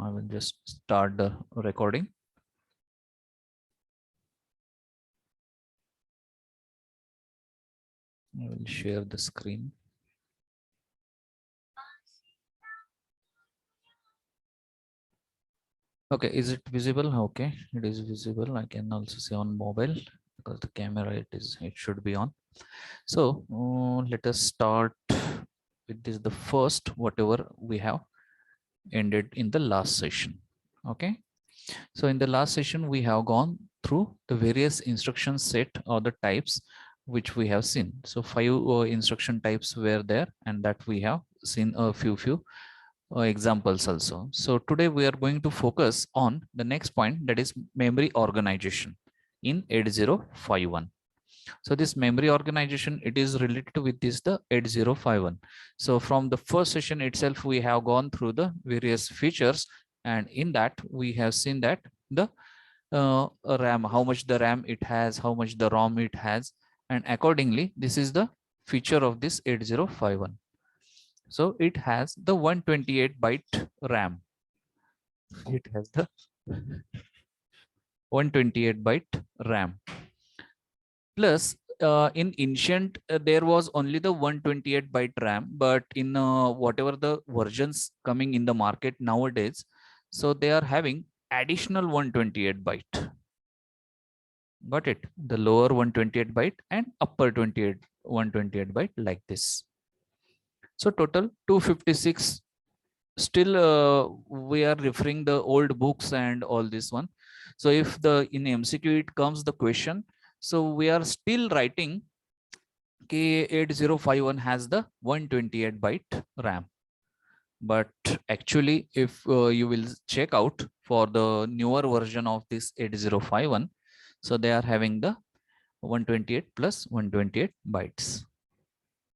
I will just start the recording. I will share the screen. Okay, is it visible? Okay, it is visible. I can also see on mobile because the camera it should be on. So let us start with this, the first whatever we have ended in the last session. Okay, so in the last session we have gone through the various instruction set or the types which we have seen. So 5 instruction types were there, and that we have seen a few examples also. So today we are going to focus on the next point, that is memory organization in 8051. So this memory organization, it is related with this the 8051. So from the first session itself we have gone through the various features, and in that we have seen that the RAM, how much the RAM it has, how much the ROM it has, and accordingly this is the feature of this 8051. So it has the 128 byte RAM. It has the 128 byte RAM. Plus, in ancient, there was only the 128 byte RAM, but in whatever the versions coming in the market nowadays, so they are having additional 128 byte. Got it? The lower 128 byte and upper 128 byte like this. So total 256. Still we are referring the old books and all this one. So if the in MCQ it comes the question, so we are still writing K8051 has the 128 byte RAM. But actually if you will check out for the newer version of this 8051, so they are having the 128 plus 128 bytes.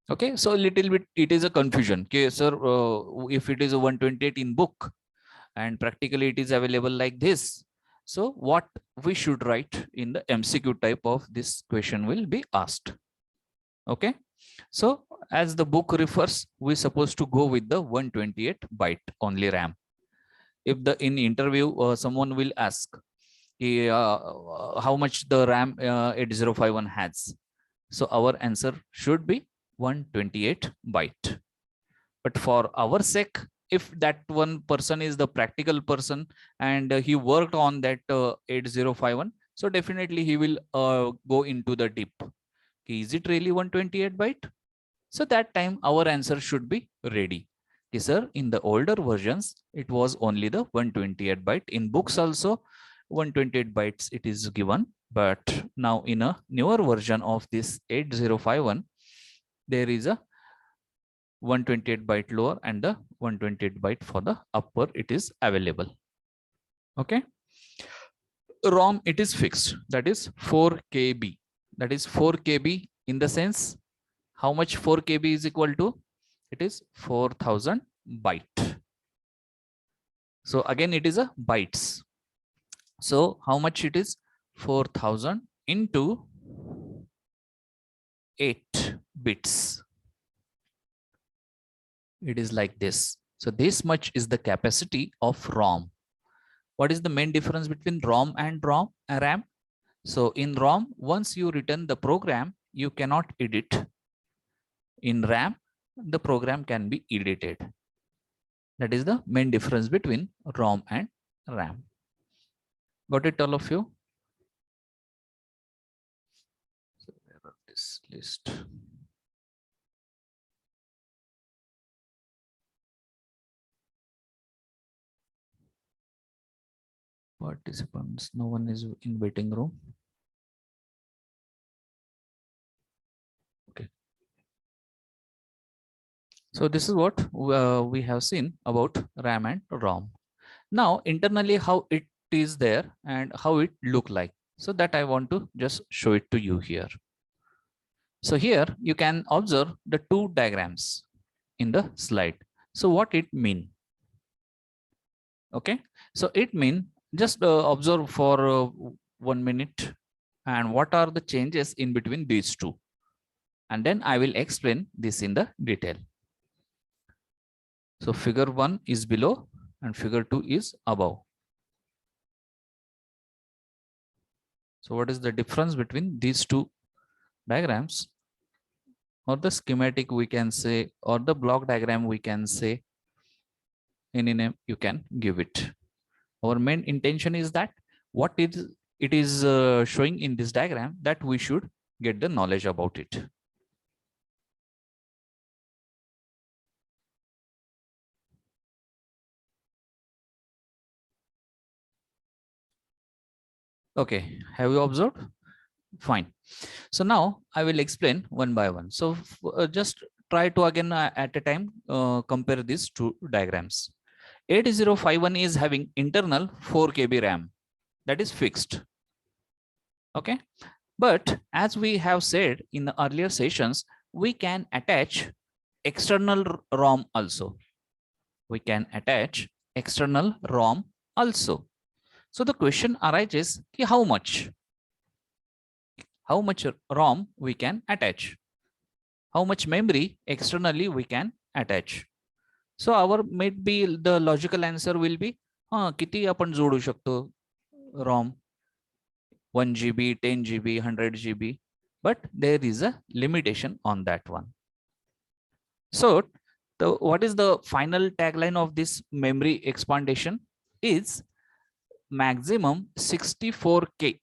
Okay, so a little bit it is a confusion. Okay, sir, if it is a 128 in book and practically it is available like this, so what we should write in the MCQ type of this question will be asked. Okay, so as the book refers, we supposed to go with the 128 byte only RAM. If the in interview someone will ask how much the RAM 8051 has, so our answer should be 128 byte. But for our sake, if that one person is the practical person and he worked on that 8051, so definitely he will go into the deep. Is it really 128 byte? So that time our answer should be ready. Okay, sir, in the older versions, it was only the 128 byte. In books also 128 bytes it is given. But now in a newer version of this 8051, there is a 128 byte lower and the 128 byte for the upper it is available. Okay, ROM it is fixed, that is 4 KB. That is 4 KB in the sense how much 4 KB is equal to? It is 4000 byte. So again it is a bytes. So how much it is? 4000 into 8 bits. It is like this. So this much is the capacity of ROM. What is the main difference between ROM and RAM? So in ROM, once you return the program, you cannot edit. In RAM, the program can be edited. That is the main difference between ROM and RAM. Got it, all of you? So where are this list? Participants, no one is in waiting room. Okay. So this is what we have seen about RAM and ROM. Now internally how it is there and how it look like. So that I want to just show it to you here. So here you can observe the two diagrams in the slide. So what it mean? Okay, so it mean just observe for 1 minute and what are the changes in between these two, and then I will explain this in the detail. So figure 1 is below and figure 2 is above. So what is the difference between these two diagrams, or the schematic we can say, or the block diagram we can say? Any name you can give it. Our main intention is that what it is showing in this diagram, that we should get the knowledge about it. Okay, have you observed? Fine. So now I will explain one by one. So just try to again at a time compare these two diagrams. 8051 is having internal 4 KB RAM, that is fixed. Okay, but as we have said in the earlier sessions, we can attach external ROM also. We can attach external ROM also. So the question arises, how much ROM we can attach, how much memory externally we can attach. So our might be the logical answer will be किती आपण जोडू शकतो ROM, 1 GB, 10 GB, 100 GB, but there is a limitation on that one. So what is the final tagline of this memory expandation is maximum 64K,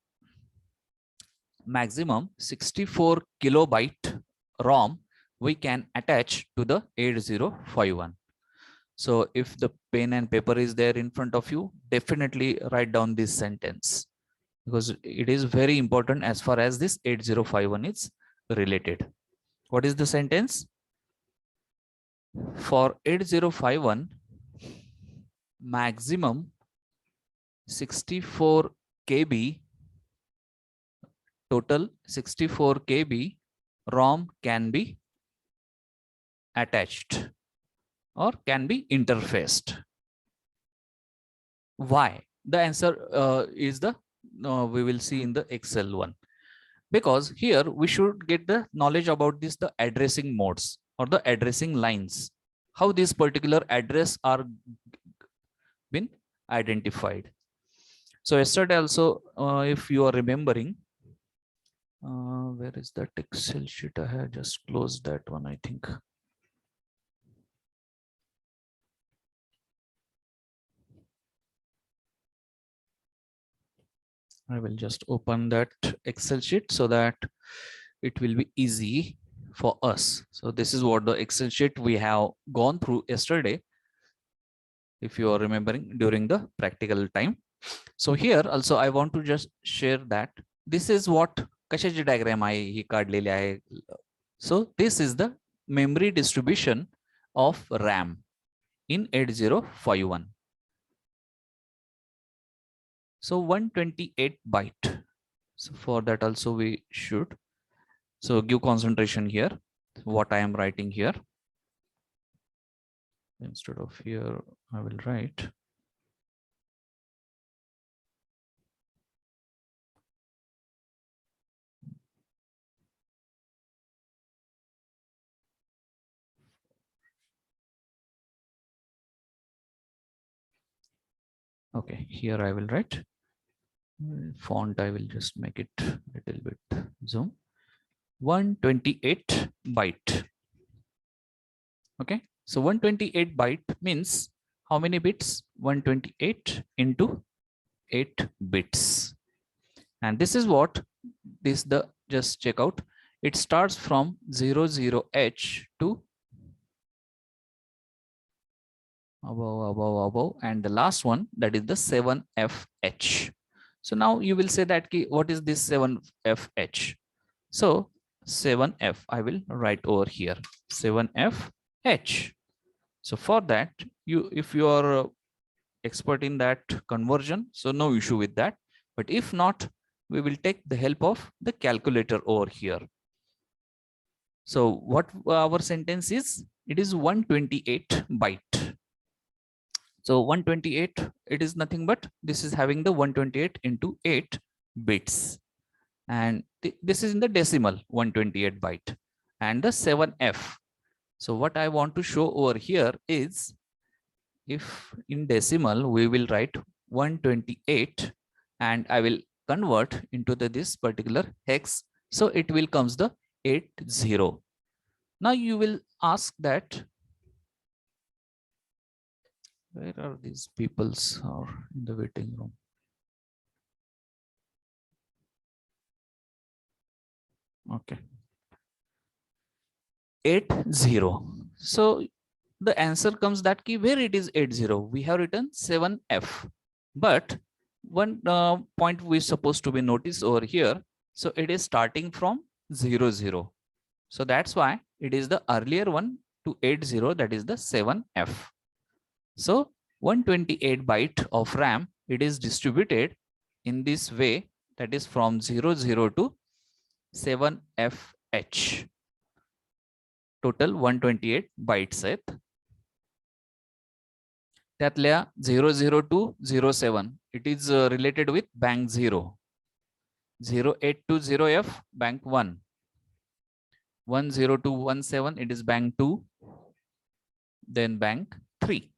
maximum 64 kilobyte ROM we can attach to the 8051. So if the pen and paper is there in front of you, definitely write down this sentence, because it is very important as far as this 8051 is related. What is the sentence? For 8051, maximum 64 KB, total 64 KB ROM can be attached or can be interfaced. Why? The answer is the we will see in the Excel one, because here we should get the knowledge about this, the addressing modes or the addressing lines, how these particular address are been identified. So yesterday also, if you are remembering, where is that Excel sheet? I have just closed that one, I think. I will just open that Excel sheet so that it will be easy for us. So this is what the Excel sheet we have gone through yesterday, if you are remembering during the practical time. So here also I want to just share that this is what कशाची diagram आहे ही काढलेली आहे. So this is the memory distribution of RAM in 8051. So 128 byte. So for that also we should. So give concentration here, what I am writing here. Instead of here, I will write okay, here I will write font, I will just make it a little bit zoom. 128 byte. Okay, so 128 byte means how many bits? 128 into 8 bits. And this is what this the just check out. It starts from 00H to above, and the last one, that is the 7FH. So now you will say that what is this 7FH? So 7F I will write over here, 7FH. So for that, if you are expert in that conversion, so no issue with that. But if not, we will take the help of the calculator over here. So what our sentence is, it is 128 byte. So 128, it is nothing but this is having the 128 into 8 bits. And this is in the decimal 128 byte and the 7F. So what I want to show over here is if in decimal we will write 128 and I will convert into this particular hex, so it will comes the 80. Now you will ask that where are these peoples are in the waiting room? Okay, 80. So the answer comes that key where it is 80. We have written 7F, but one point we supposed to be noticed over here. So it is starting from 00. So that's why it is the earlier one to 80, that is the 7F. So 128 byte of RAM, it is distributed in this way, that is from 00 to 7FH. Total 128 bytes आहेत. त्यातल्या 00 to 07, it is related with bank 0. 08 to 0F, bank 1. 10 to 17, it is bank 2. Then bank 3.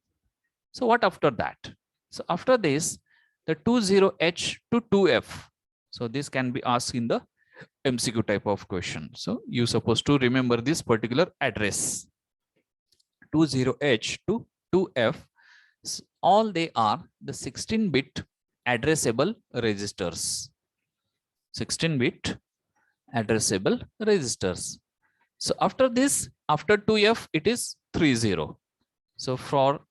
So what after that? So after this, the 20H to 2F. So this can be asked in the MCQ type of question. So you supposed to remember this particular address. 20H to 2F. All they are the 16-bit addressable registers. 16-bit addressable registers. So after this, after 2F, it is 30. So for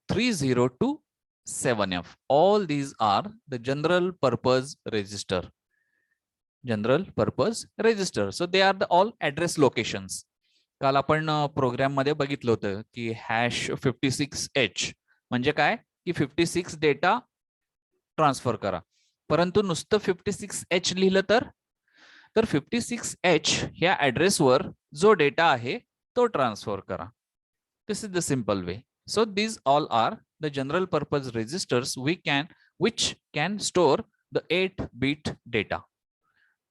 30 to 7F, all these are the general purpose register. General purpose register. So they are the all address locations. काल आपण programme मध्ये बघितलं होतं की #56H म्हणजे काय की 56 data transfer करा, परंतु नुसतं 56H लिहिलं तर 56H ह्या ऍड्रेसवर जो डेटा आहे तो ट्रान्सफर करा. This is the simple way. So these all are the general purpose registers which can store the 8-bit data.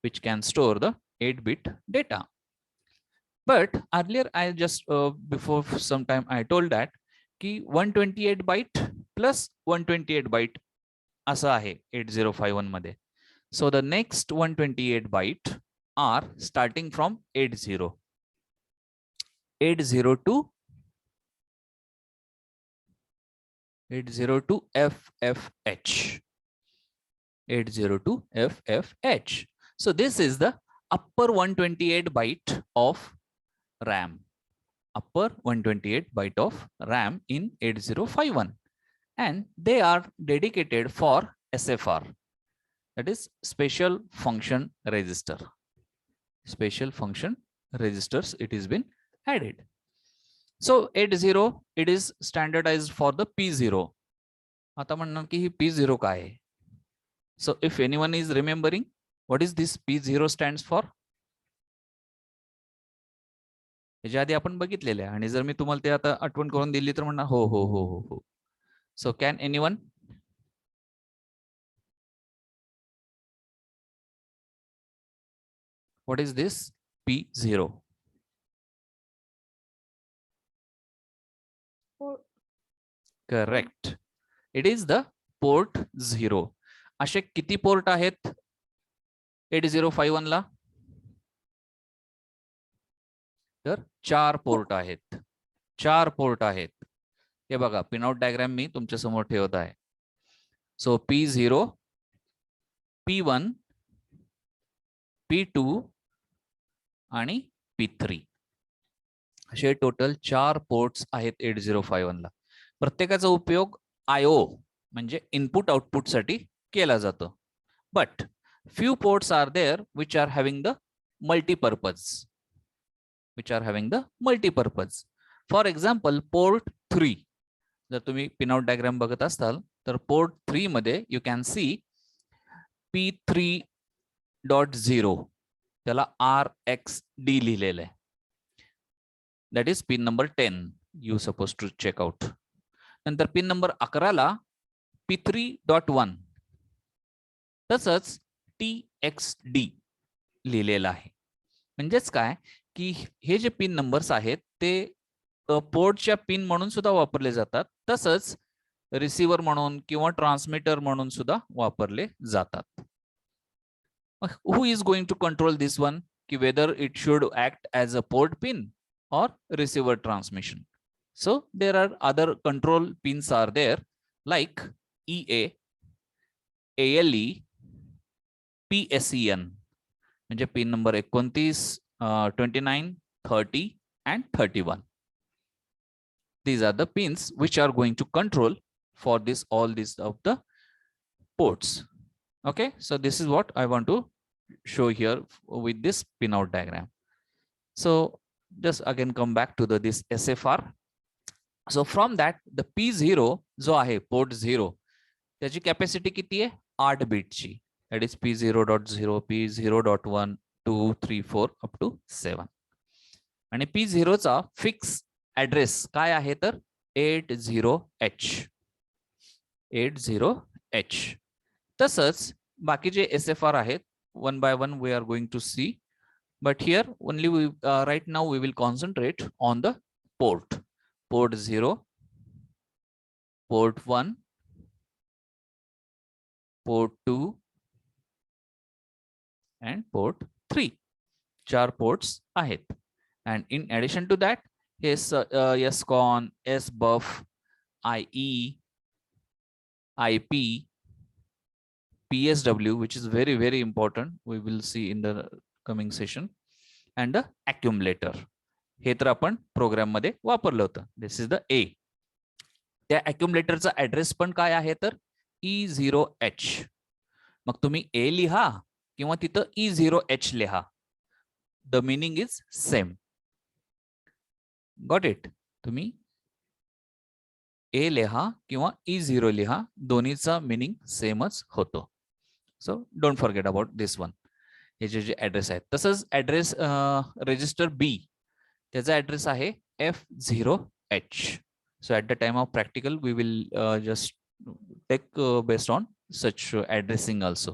Which can store the 8-bit data. But earlier I just before some time I told that ki 128 byte plus 128 byte asa ahe 8051 मध्ये. So the next 128 byte are starting from 80. 80 to FFH. 80 to FFH. So this is the upper 128 byte of RAM. Upper 128 byte of RAM in 8051. And they are dedicated for SFR. That is special function register. Special function registers, it has been added. So 80, it is standardized for the P0. आता म्हणणार की ही P0 काय आहे? So if anyone is remembering, what is this P0 stands for? याच्या आधी आपण बघितलेले आहे आणि जर मी तुम्हाला ते आता आठवण करून दिली तर म्हणणार हो हो हो हो हो. So can anyone? What is this P0? Correct. It is the port 0. असे किती पोर्ट आहेत 8051 ला? तर 4 पोर्ट आहेत. 4 पोर्ट आहेत. हे बघा पिनआउट डायग्राम मी तुमच्या समोर ठेवत आहे. सो P0, P1, P2 आणि P3 असे टोटल 4 पोर्ट्स आहेत 8051 ला. प्रत्येकाचा उपयोग IO म्हणजे इनपुट आउटपुट साठी केला जातो. But few ports are there which are having the multi-purpose. For example, port 3. जर तुम्ही पिनआउट डायग्राम बघत असाल तर पोर्ट 3 मध्ये यू कॅन सी P3.0 त्याला RXD लिहिलेलं आहे. That is pin number 10. You suppose to check out. नंतर पिन नंबर 11 ला P3.1 तसंच TXD लिहिलेलं आहे. म्हणजेच काय की हे जे पिन नंबर्स आहेत ते पोर्टच्या पिन म्हणून सुद्धा वापरले जातात, तसंच रिसिव्हर म्हणून किंवा ट्रान्समीटर म्हणून सुद्धा वापरले जातात. Who is going to control this one? Ki whether it should act as a port pin or receiver transmission. So there are other control pins are there like EA, ALE, PSEN म्हणजे pin number 29, 29, 30 and 31. These are the pins which are going to control for this all these of the ports. Okay, so this is what I want to show here with this pinout diagram. So just again come back to this SFR. So from that the P0 जो आहे port 0 त्याची capacity किती आहे 8 बिटची. That is P0.0, P0.1, 2, 3, 4 up to 7. आणि P0 चा fix address काय आहे तर 80H. 80H. तसंच बाकीचे SFR आहेत, one by one we are going to see, but here only we right now we will concentrate on the port 0, port 1, port 2 and port 3. 4 ports आहेत. And in addition to that, SCON, SBUF, IE, IP, PSW, which is very, very important. We will see in the coming session. And the accumulator. हे तर आपण programme मध्ये वापरलं होतं. This is the A. त्या accumulatorचा address पण काय आहे तर E0H. मग तुम्ही A लिहा किंवा तिथं E0H लिहा. The meaning is same. Got it? तुम्ही A लिहा किंवा E0 लिहा, दोन्हीचा मीनिंग सेमच होतो. So don't forget about this one. हे जे ऍड्रेस आहेत, तसंच ऍड्रेस रजिस्टर बी त्याचा ऍड्रेस आहे F0H. So at the time of practical we will just take based on such addressing also,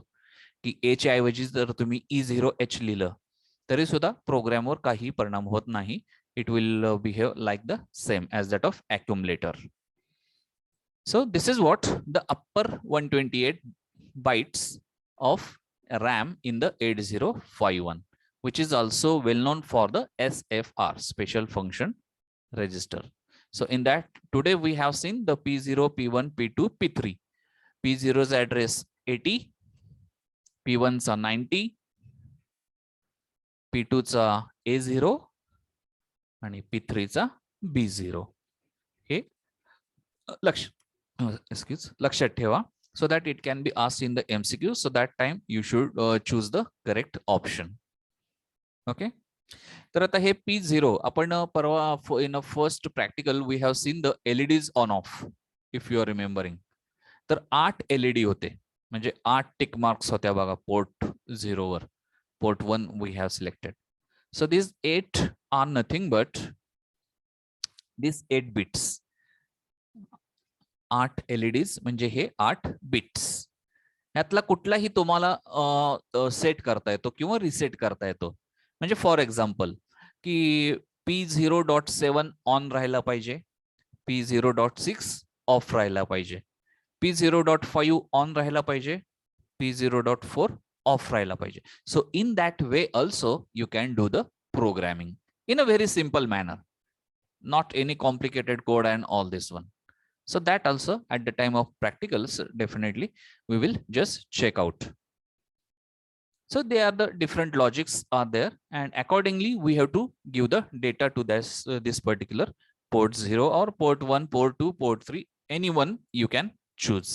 की ए च्या ऐवजी जर तुम्ही E0H लिहिलं तरी सुद्धा प्रोग्रामवर काही परिणाम होत नाही. It will behave like the same as that of accumulator. So this is what the upper 128 bytes of RAM in the 8051, which is also well known for the SFR, special function register. So in that today we have seen the P0, P1, P2, P3. P0's address 80, P1's 90, P2's A0 आणि P3's B0. हे लक्षात ठेवा, so that it can be asked in the MCQ. So that time you should choose the correct option. Okay. तर आता हे P0 आपण परवा in a first practical we have seen the LEDs on off, if you are remembering. तर 8 LED होते, म्हणजे 8 टिक marks होत्या बघा port 0 were. Port 1 we have selected. So these 8 are nothing but these 8 bits. 8 LEDs म्हणजे हे 8 bits. यातला कुठलाही तुम्हाला set करता येतो किंवा रिसेट करता येतो. म्हणजे फॉर एक्झाम्पल की P0.7 ऑन राहायला पाहिजे, P0.6 ऑफ राहायला पाहिजे, P0.5 ऑन राहायला पाहिजे, P0.4 ऑफ राहायला पाहिजे. So in that way also you can do the programming in a very simple manner, not any complicated code and all this one. So that also at the time of practicals definitely we will just check out. So they are the different logics are there, and accordingly we have to give the data to this particular port 0 or port 1, port 2, port 3, anyone you can choose.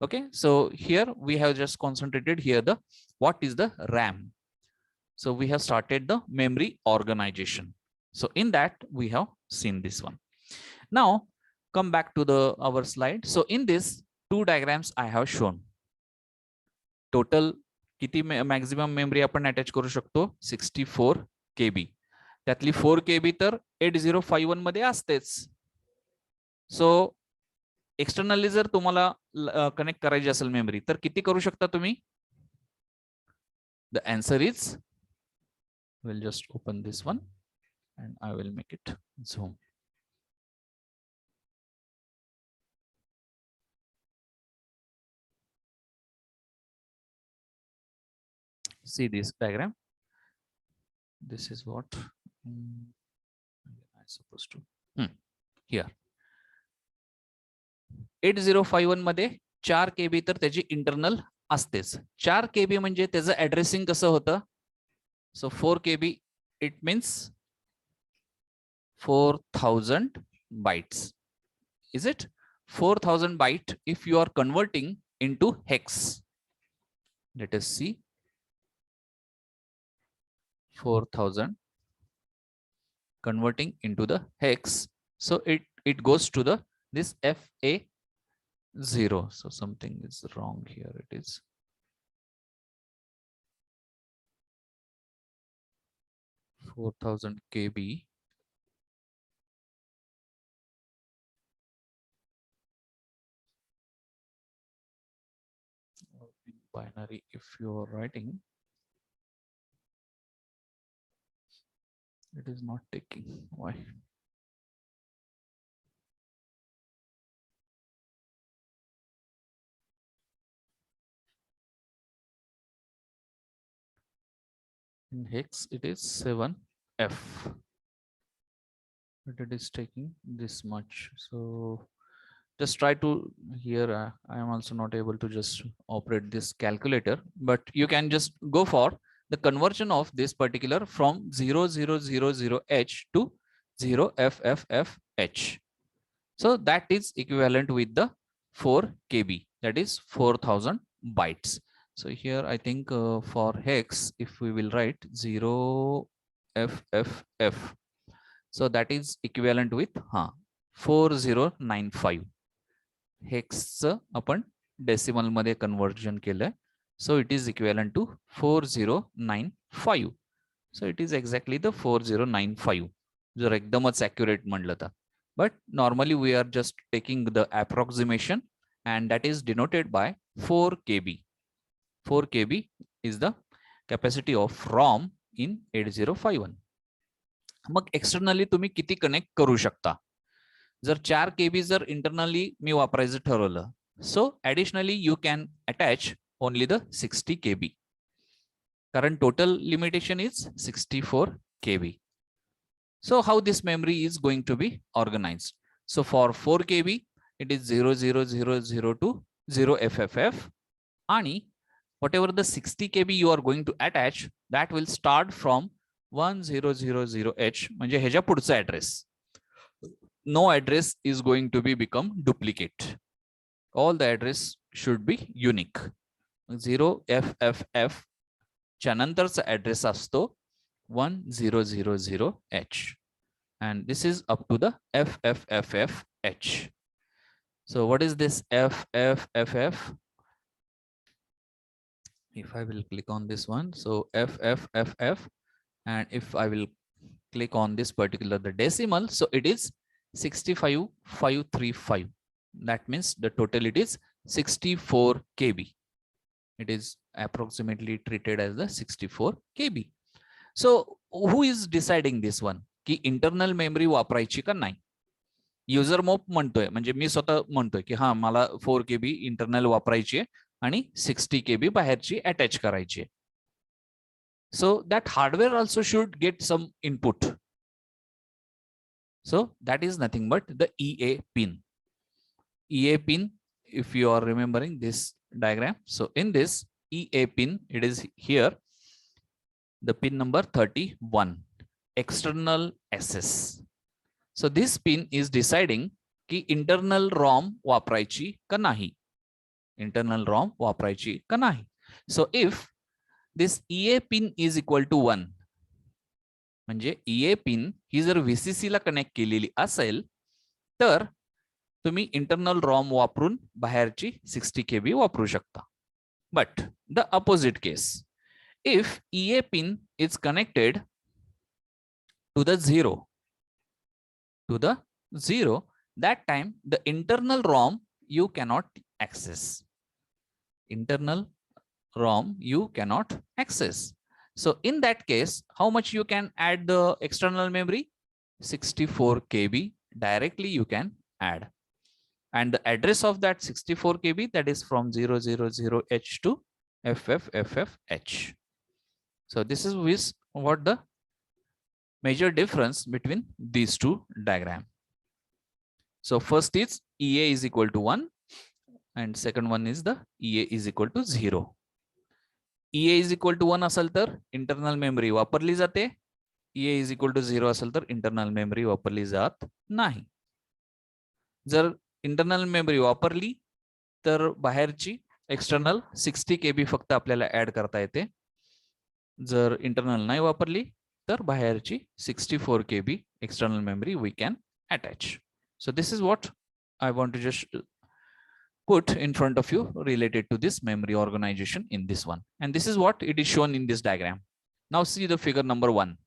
Okay, so here we have just concentrated here the what is the RAM. So we have started the memory organization. So in that we have seen this one. Now come back to our slide. So in this 2 diagrams I have shown. Total किती maximum memory आपण attach करू शकतो 64 KB. त्यातली 4 KB तर 8051 मध्ये असतेच. सो externally जर तुम्हाला कनेक्ट करायची असेल मेमरी तर किती करू शकता तुम्ही? The answer is, we'll just open this one. and I will make it zoom. See this diagram. This is what I'm supposed to here 8051 मध्ये 4 KB तर त्याची इंटरनल असतेच. 4 KB म्हणजे त्याचं ऍड्रेसिंग कसं होतं? सो 4 KB it means 4000 bytes. Is it 4000 byte if you are converting into hex? Let us see. 4000 converting into the hex, so it goes to the this FA0. So something is wrong here. It is 4000 KB in binary. If you are writing, it is not taking. Why? In hex it is 7F, but it is taking this much. So just try to here. I am also not able to just operate this calculator, but you can just go for the conversion of this particular from 0000H to 0FFFH. So that is equivalent with the 4 KB, that is 4000 bytes. So here I think for hex, if we will write 0FFF, so that is equivalent with 4095. Hex आपण decimal मध्ये conversion केलंय. So it is equivalent to 4095. So it is exactly the 4095 जर एकदमच accurate म्हणलं तर. But normally we are just taking the approximation and that is denoted by 4 KB. 4 KB is the capacity of ROM in 8051. मग externally तुम्ही किती connect करू शकता? जर 4 KB जर इंटरनली मी वापरायचं ठरवलं, so additionally you can attach only the 60 KB, कारण total limitation is 64 KB. So how this memory is going to be organized? So for 4 KB it is 00000 to 0FFF, आणि whatever the 60 KB you are going to attach, that will start from 1000H, म्हणजे ह्याच्या पुढचा address. No address is going to be become duplicate. All the address should be unique. 0FFF च्या नंतरचा address असतो 1000H, and this is up to the FFFFH. So what is this FFFF? If I will click on this one, so FFFF, and if I will click on this particular the decimal, so it is 65535. That means the total it is 64 KB. It is approximately treated as the 64 KB. So who is deciding this one की internal memory वापरायची का नाही? User मोप म्हणतोय, म्हणजे मी स्वतः म्हणतोय की हा मला 4 KB इंटरनल वापरायची आहे आणि 60 KB बाहेरची अटॅच करायची आहे. So that hardware also should get some input. So that is nothing but the EA pin. EA pin, if you are remembering this diagram, so in this EA pin, it is here the pin number 31, external access. So this pin is deciding की internal ROM वापरायची का नाही, internal ROM वापरायची का नाही. So if this EA pin is equal to 1, म्हणजे EA pin ही जर VCC ला connect केलेली असेल तर तुम्ही इंटरनल रॉम वापरून बाहेरची 60 KB वापरू शकता. But the opposite case, if EA pin is connected to the zero, that time the internal ROM you cannot access. Internal ROM you cannot access. So in that case, how much you can add the external memory? 64 KB directly you can add. And the address of that 64 KB, that is from 000H to FFFFH. So this is what the major difference between these two diagrams. So first is EA is equal to 1 and second one is the EA is equal to 0. EA is equal to 1 असेल तर internal memory वापरली जाते. EA is equal to 0 असेल तर internal memory वापरली जात नाही. जर इंटरनल मेमरी वापरली तर बाहेरची एक्सटर्नल 60 KB फक्त आपल्याला ऍड करता येते. जर इंटरनल नाही वापरली तर बाहेरची 64 KB external memory we can attach. So this is what I want to just put in front of you related to this memory organization in this one. And this is what it is shown in this diagram. Now see the figure number 1.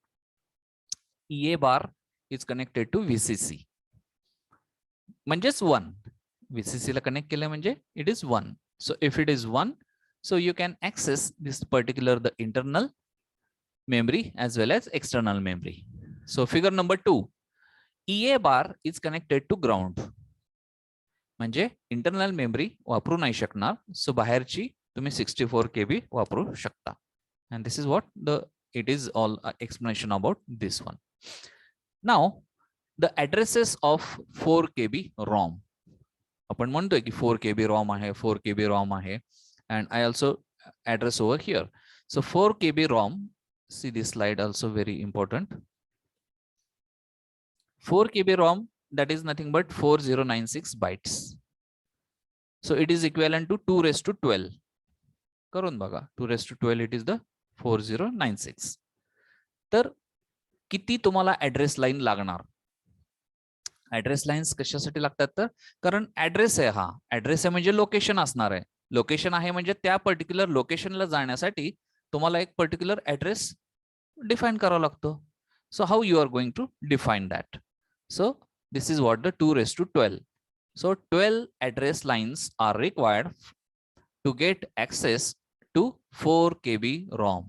EA bar is connected to VCC. म्हणजेच 1. VCC ला connect केलं म्हणजे it is 1. So if it is 1, so you can access this particular the internal memory as well as external memory. So figure number 2. EA bar is connected to ground. म्हणजे internal memory वापरू नाही शकणार. सो बाहेरची तुम्ही 64 KB वापरू शकता. And this is what it is all explanation about this one. Now the addresses of 4 KB ROM. आपण म्हणतोय की 4 KB ROM आहे, 4 KB ROM आहे, and I also address over here. So 4 KB ROM, see this slide also very important. 4 KB ROM, that is nothing but 4096 bytes. So it is equivalent to 2 raised to 12. करून बघा, 2 raised to 12 it is the 4096. तर किती तुम्हाला address line लागणार? Address lines कशासाठी लागतात? तर कारण ऍड्रेस आहे, हा ऍड्रेस आहे म्हणजे लोकेशन असणार आहे. लोकेशन आहे म्हणजे त्या पर्टिक्युलर लोकेशनला जाण्यासाठी तुम्हाला एक पर्टिक्युलर ऍड्रेस डिफाइन करावा लागतो. So how you are going to define that? So this is what the 2 raised to 12. So 12 address lines are required to get access to 4 KB ROM.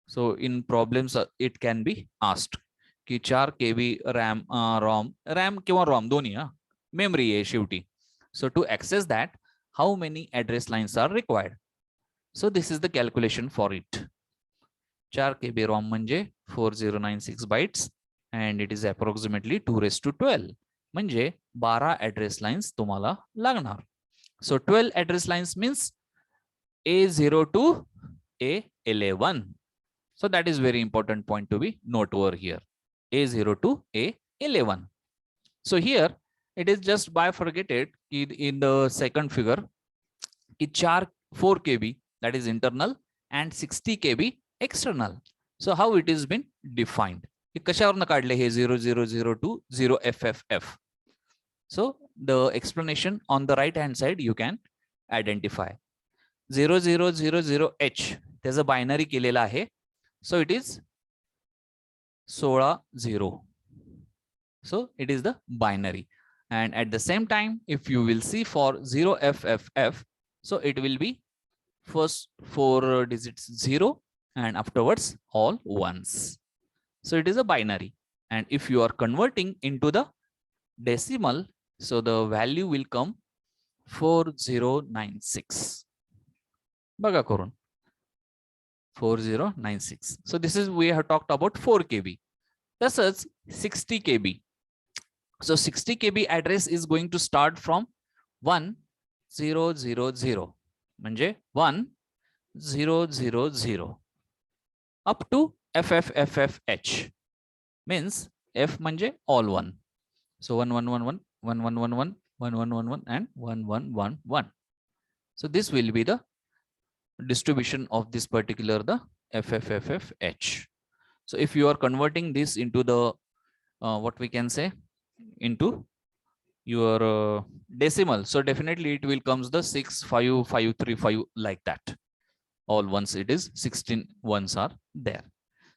So in problems it can be asked कि 4 KB RAM RAM किंवा ROM दोन्ही memory आहे शेवटी. So to access that, how many address lines are required? So this is the calculation for it. 4 KB ROM म्हणजे 4096 bytes. And it is approximately 2 raised to 12. म्हणजे 12 address lines तुम्हाला लागणार. So 12 address lines means A0 to A11. So that is very important point to be note over here. A0 to A11. So here it is just bifurcated in the second figure. 4 KB that is internal and 60 KB external. So how it is been defined? कशावरनं काढले हे 0002 0FFF. So the explanation on the right hand side you can identify. 0000H त्याचं binary केलेलं आहे. So it is 16 0. So it is the binary. And at the same time, if you will see for 0FFF, so it will be first 4 digits 0 and afterwards all ones. So it is a binary, and if you are converting into the decimal, so the value will come 4096. Baga korun 4096. So this is, we have talked about 4 KB. Tasach 60 KB. So 60 KB address is going to start from 1000 म्हणजे 1000 up to FFFFH means F म्हणजे all one. So 1111, 1111, 1111 and 1111. So this will be the distribution of this particular the FFFFH. So if you are converting this into the what we can say into your decimal, so definitely it will comes the 65535 like that. All ones it is 16 ones are there.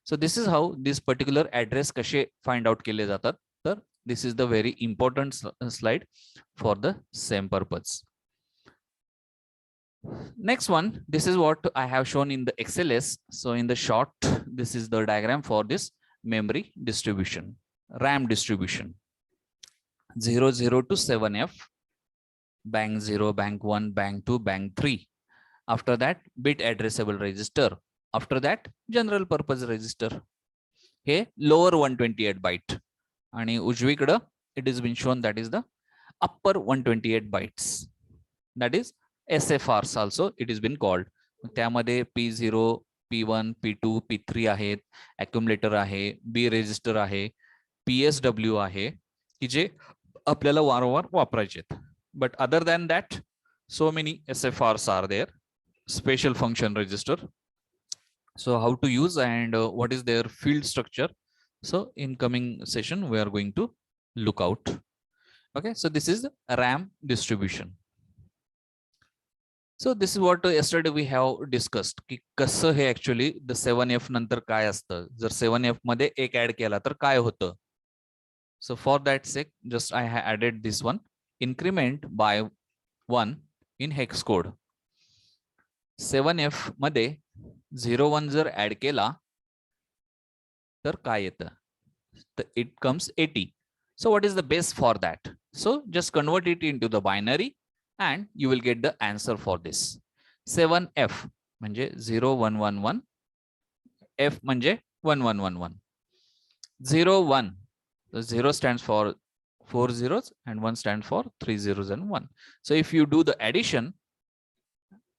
So this is how this particular address कसे find out केले जातात. तर this is the very important slide for the same purpose. Next one, this is what I have shown in the XLS. So in the short, this is the diagram for this memory distribution, RAM distribution. 00 to 7F, bank 0, bank 1, bank 2, bank 3. After that, bit addressable register. After that, general purpose register. Hey lower 128 byte. आणि उजवीकडं it is been shown that is the upper 128 bytes. That is SFRs also it is been called. त्यामध्ये P0, P1, P2, P3 आहेत, accumulator आहे, B register आहे, PSW आहे, की जे आपल्याला वारंवार वापरायचे आहेत. But other than that, so many SFRs are there. Special function register. So how to use and what is their field structure? So in coming session we are going to look out. Okay, so this is RAM distribution. So this is what yesterday we have discussed की कसं हे actually the 7F नंतर काय असतं, जर 7F मध्ये एक add केला तर काय होतं. So for that sake just I have added this one, increment by 1 in hex code. 7F मध्ये 01 जर ऍड केला तर काय येतं, तर it comes 80. So what is the base for that? So just convert it into the binary and you will get the answer for this. 7F म्हणजे 0111, F म्हणजे 1111. 01, the 0 stands for 4 zeros and 1 stands for 3 zeros and 1. So if you do the addition,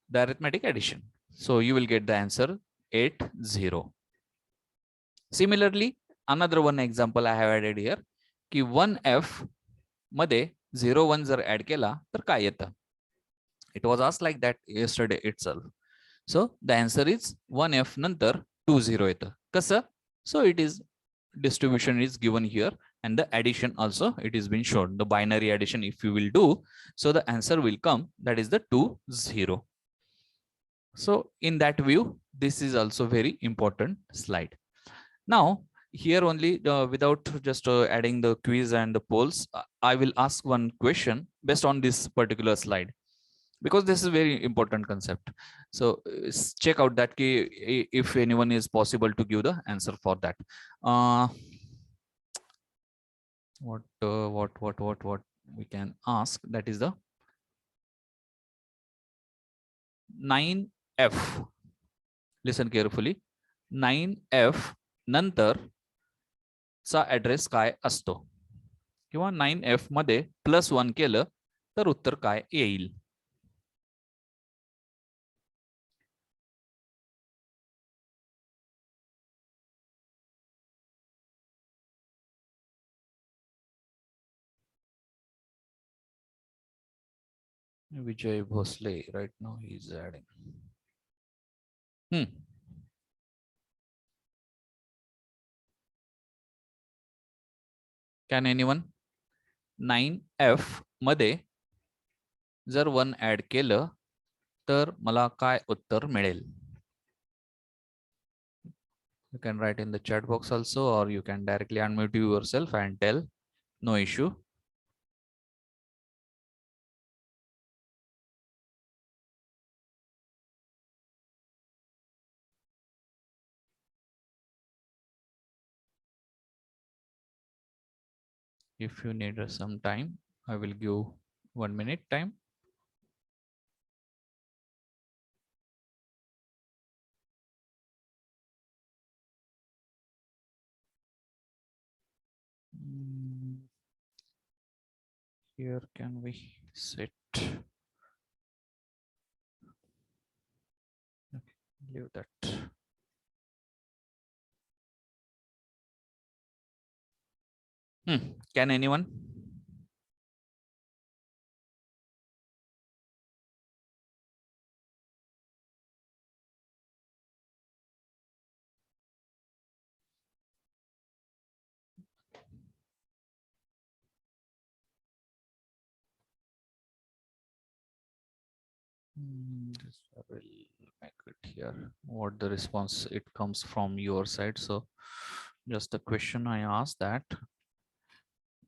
the arithmetic addition, so you will get the answer 80. Similarly, another one example I have added here की 1F मध्ये 01 जर add केला तर काय येतं. It was asked like that yesterday itself. So the answer is 1F नंतर 20 येतं. कसं? So it is distribution is given here and the addition also it is been shown. The binary addition if you will do, so the answer will come, that is the 20. So in that view, this is also very important slide. Now here only without just adding the quiz and the polls, I will ask one question based on this particular slide because this is very important concept. So check out that if anyone is possible to give the answer for that. What we can ask, that is the 9F. Listen carefully. 9F नंतर चा address काय असतो, किंवा 9F मध्ये +1 केलं तर उत्तर काय येईल. Vijay Bhosle right now he is adding. Can anyone? 9F मध्ये जर 1 ऍड केलं तर मला काय उत्तर मिळेल. You can write in the chat box also, or you can directly unmute yourself and tell. No issue. If you need some time, I will give 1 minute time. Here can we set? Okay, leave that. Can anyone? This I will make it here. What the response it comes from your side. So just the question I asked that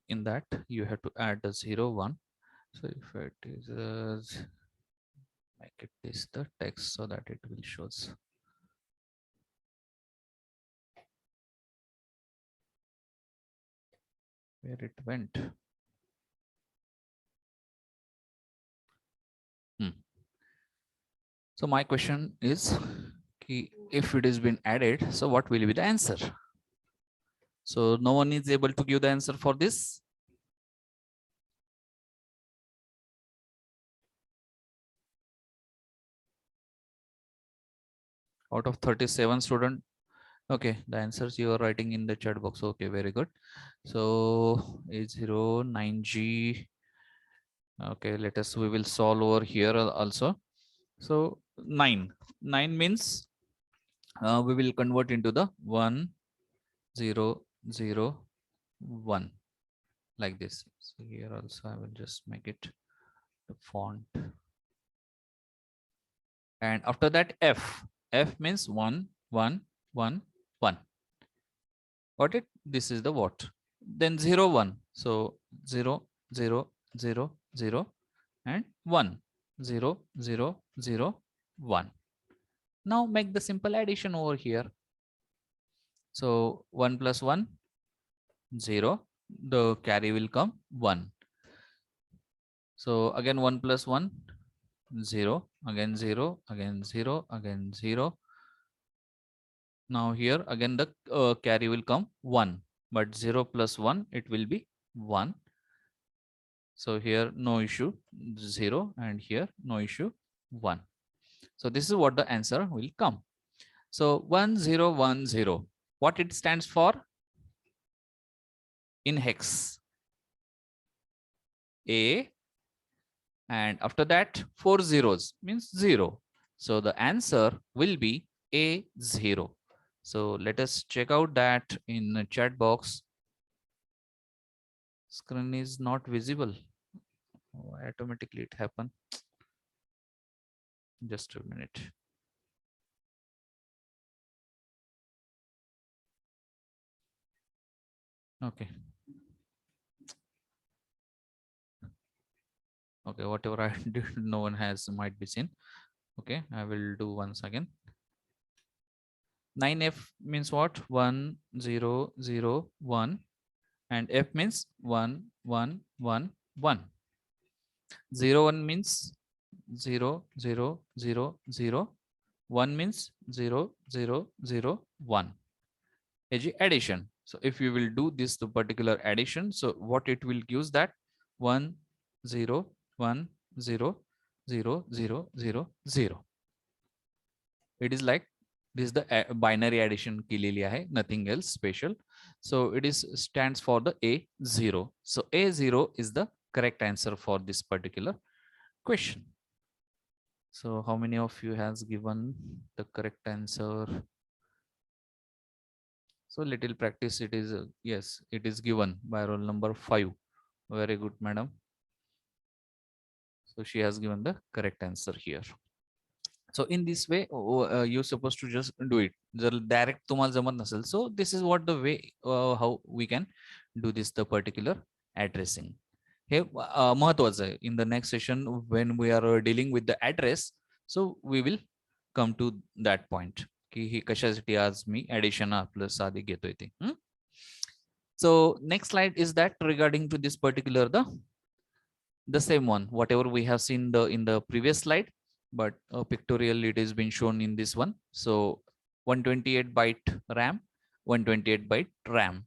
in that you have to add the 0, 1. So if it is make it this the text so that it will shows. Where it went. So my question is, if it has been added, so what will be the answer? So no one is able to give the answer for this. Out of 37 students. Okay, the answers you are writing in the chat box. Okay, very good. So A09G. Okay, we will solve over here also. So 9 means we will convert into the 1 0 0 1 like this. So here also I will just make it the font, and after that F means 1 1 1 1. Got it? This is the what? Then 0 1. So 0 0 0 0 and 1 0 0 0 1. Now make the simple addition over here. So 1 plus 1 0, the carry will come 1. So again 1 plus 1 0, again 0, again 0, again 0. Now here again the carry will come 1, but 0 plus 1 it will be 1. So here no issue 0, and here no issue 1. So this is what the answer will come. So 1010, what it stands for in hex? A, and after that 4 zeros means 0. So the answer will be A0. So let us check out that in the chat box. Screen is not visible. Oh, automatically it happened. Just a minute. Okay. Okay, whatever I did, no one has might be seen. Okay, I will do once again. 9F means what? 1 0 0 1, and F means 1 1 1 1. 0 1 means 0 0 0 0. 1 means 0 0 0 1. Addition. So if you will do this particular addition, so what it will gives that 1 0 1 0 0 0 0 0. It is like this is the binary addition केलेली आहे, nothing else special. So it is stands for the A0. So A0 is the correct answer for this particular question. So how many of you has given the correct answer? So little practice it is, yes, it is given by roll number 5. Very good, madam. So she has given the correct answer here. So in this way, you're supposed to just do it. Direct तुम्हाला जमत नसेल. So this is what the way how we can do this the particular addressing. हे महत्वाचं आहे. In the next session when we are dealing with the address, so we will come to that point की हे कशासाठी आज मी addition plus आधी घेतोय ते. So next slide is that regarding to this particular the same one whatever we have seen in the previous slide, but pictorial it is been shown in this one. So 128 byte RAM, 128 byte RAM.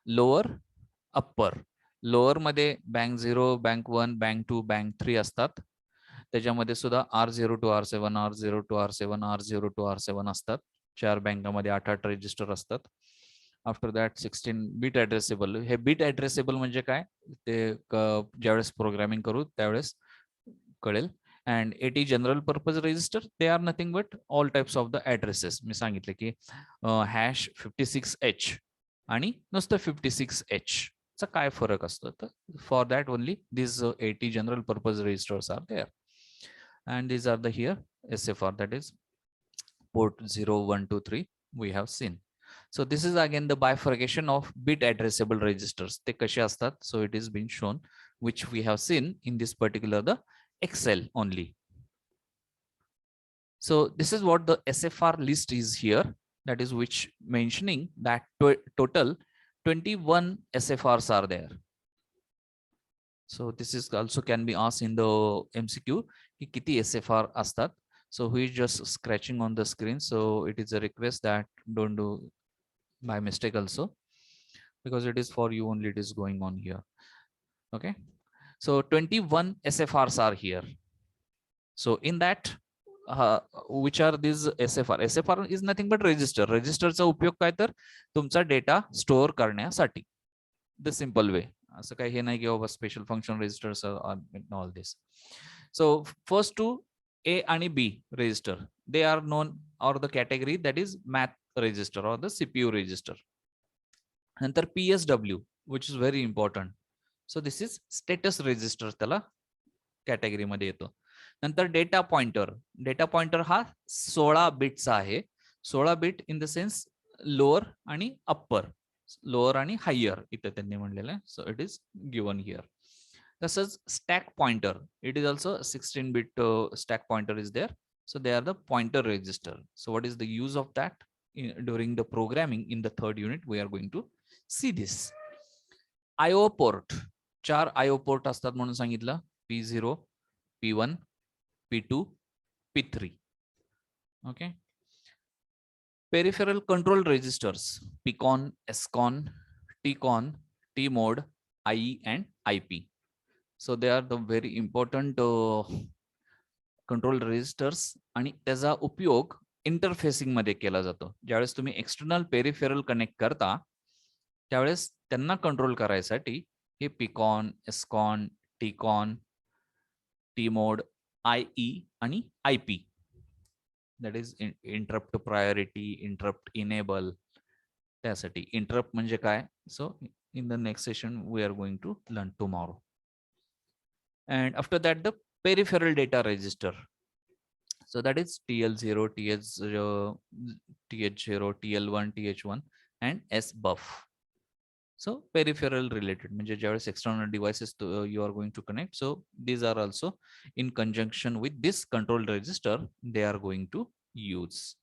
Lower, upper. Lower मध्ये bank 0, bank 1, bank 2, bank 3 असतात. त्याच्यामध्ये सुद्धा R0 to R7, R0 to R7, R0 to R7 असतात. 4 बँकामध्ये 8 register असतात. After that 16 bit addressable. हे bit addressable म्हणजे काय ते ज्यावेळेस प्रोग्रामिंग करू त्यावेळेस कळेल. And 80 general purpose register, they are nothing but all types of the addresses. मी सांगितले की हॅश 56H आणि नुसतं 56H चा काय फरक असतो. तर for that only this 80 general purpose registers are there, and these are the here SFR, that is port 0 1 2 3 we have seen. So this is again the bifurcation of bit addressable registers. Te kashe astat, so it is being shown which we have seen in this particular the Excel only. So this is what the SFR list is here, that is which mentioning that total 21 SFRs are there. So this is also can be asked in the MCQ ki kiti SFR astat. So who is just scratching on the screen, so it is a request that don't do by mistake also, because it is for you only, it is going on here. Okay, so 21 SFRs are here. So in that which are these SFR? SFR is nothing but register. Registerचा उपयोग काय तर तुमचा data store करण्यासाठी. The simple way. असं काही हे नाही की बाबा special function registers all this. So first two A आणि B register, they are known or the category that is math register or the CPU register. नंतर PSW, which is very important. So this is status register त्याला category मध्ये येतो. नंतर data pointer. Data pointer हा 16 बिटचा आहे. 16 bit in the sense lower आणि upper, lower आणि हायर इथे त्यांनी म्हणलेलं आहे. So it is given here. तसंच stack pointer, it is also 16 bit stack pointer is there. So they are the pointer register. So what is the use of that during the programming in the third unit? We are going to see this. IO port, 4 IO port असतात म्हणून सांगितलं. P0, P1, P2, P3. Okay. Peripheral control registers, PCON, SCON, TCON, T-mode, IE and IP. So they are the very important control registers आणि त्याचा उपयोग interfacing मध्ये केला जातो. ज्यावेळेस तुम्ही एक्सटर्नल पेरिफेरल कनेक्ट करता त्यावेळेस त्यांना कंट्रोल करायसाठी हे पिकॉन, एस्कॉन, टीकॉन, टी मोड, IE आणि IP, that is interrupt priority, interrupt enable, त्यासाठी. इंटरप्ट म्हणजे काय? सो in the next session we are going to learn tomorrow. And after that the peripheral data register, so that is TL0, TH0, TH0, TL1, TH1 and SBUF. So peripheral related म्हणजे ज्यावेळेस external devices you are going to connect, so these are also in conjunction with this control register they are going to use.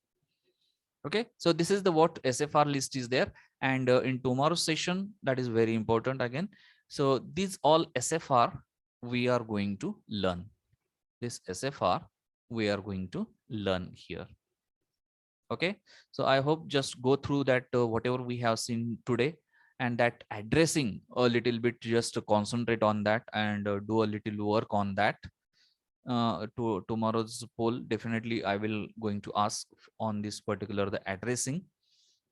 Okay, so this is the what SFR list is there, and in tomorrow's session that is very important again. So these all SFR we are going to learn. This SFR we are going to learn here. Okay, so I hope just go through that whatever we have seen today, and that addressing a little bit, just to concentrate on that and do a little work on that. To tomorrow's poll, definitely I will going to ask on this particular the addressing,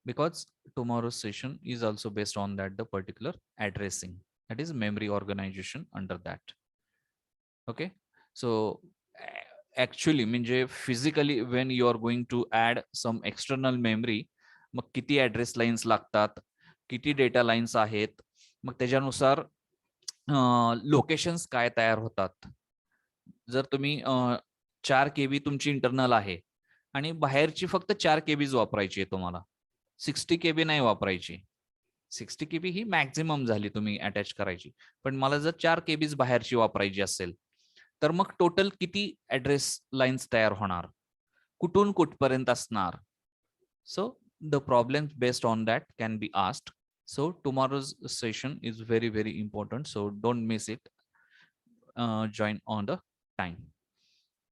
because tomorrow's session is also based on that the particular addressing, that is memory organization under that. Okay, so actually म्हणजे physically when you are going to add some external memory, मग किती address lines लागतात, किती data lines आहेत, मग त्याच्यानुसार locations काय तयार होतात. जर तुम्ही 4 KB तुमची इंटरनल आहे आणि बाहेरची फक्त 4 KBs वापरायची आहे, तुम्हाला 60 KB नाही वापरायची. 60 KB ही मॅक्झिमम झाली तुम्ही अटॅच करायची, पण मला जर 4 KBs बाहेरची वापरायची असेल तर मग टोटल किती ऍड्रेस लाईन्स तयार होणार, कुठून कुठपर्यंत असणार. So the problem based on that can be asked. So tomorrow's session is very very important, so don't miss it. Join on the time.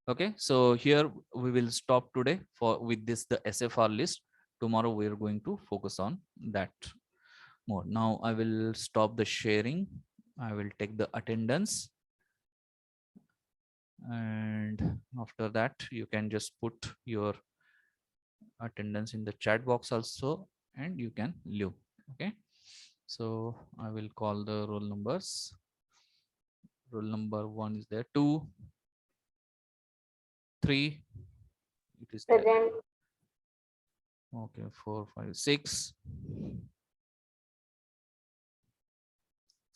Okay, so here we will stop today for with this the SFR list. Tomorrow we are going to focus on that more. Now I will stop the sharing. I will take the attendance, and after that you can just put your attendance in the chat box also, and you can leave. Okay, so I will call the roll numbers. Roll number 1 is there, 2, 3, it is there. Okay, 4, 5, 6,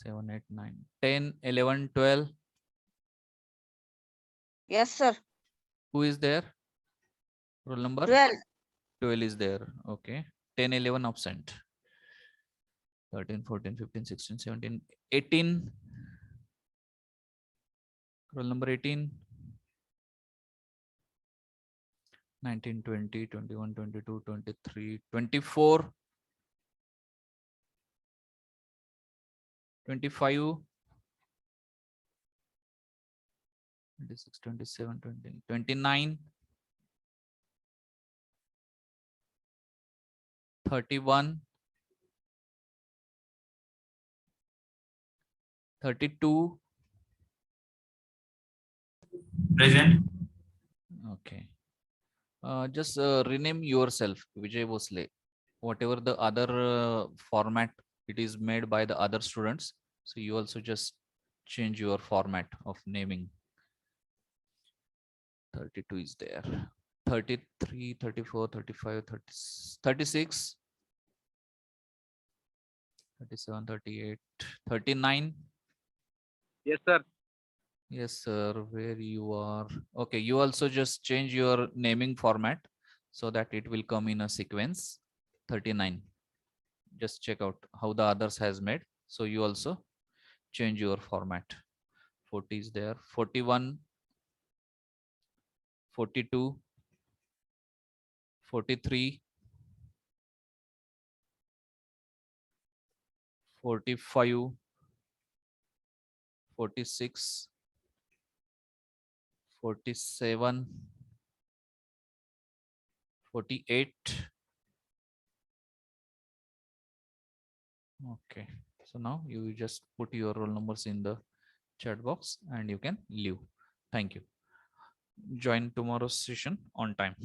7, 8, 9, 10, 11, 12. Yes, sir. Who is there? Roll number 12. 12 is there. Okay, 10, 11 absent. 13, 14, 15, 16, 17, 18. Roll number 18. 19, 20, 21, 22, 23, 24, 25, 26, 27, 20, 29, 31, 32. Present. Okay. Just rename yourself, Vijay Bosle. Whatever the other format it is made by the other students. So you also just change your format of naming. 32 is there. 33, 34, 35, 30, 36, 37, 38, 39. Yes, sir. Yes, sir. Where you are? Okay, you also just change your naming format so that it will come in a sequence. 39. Just check out how the others has made. So you also change your format. 40 is there. 41, 42, 43, 45, 46, 47, 48. Okay. So now you just put your roll numbers in the chat box and you can leave. Thank you. Join tomorrow's session on time.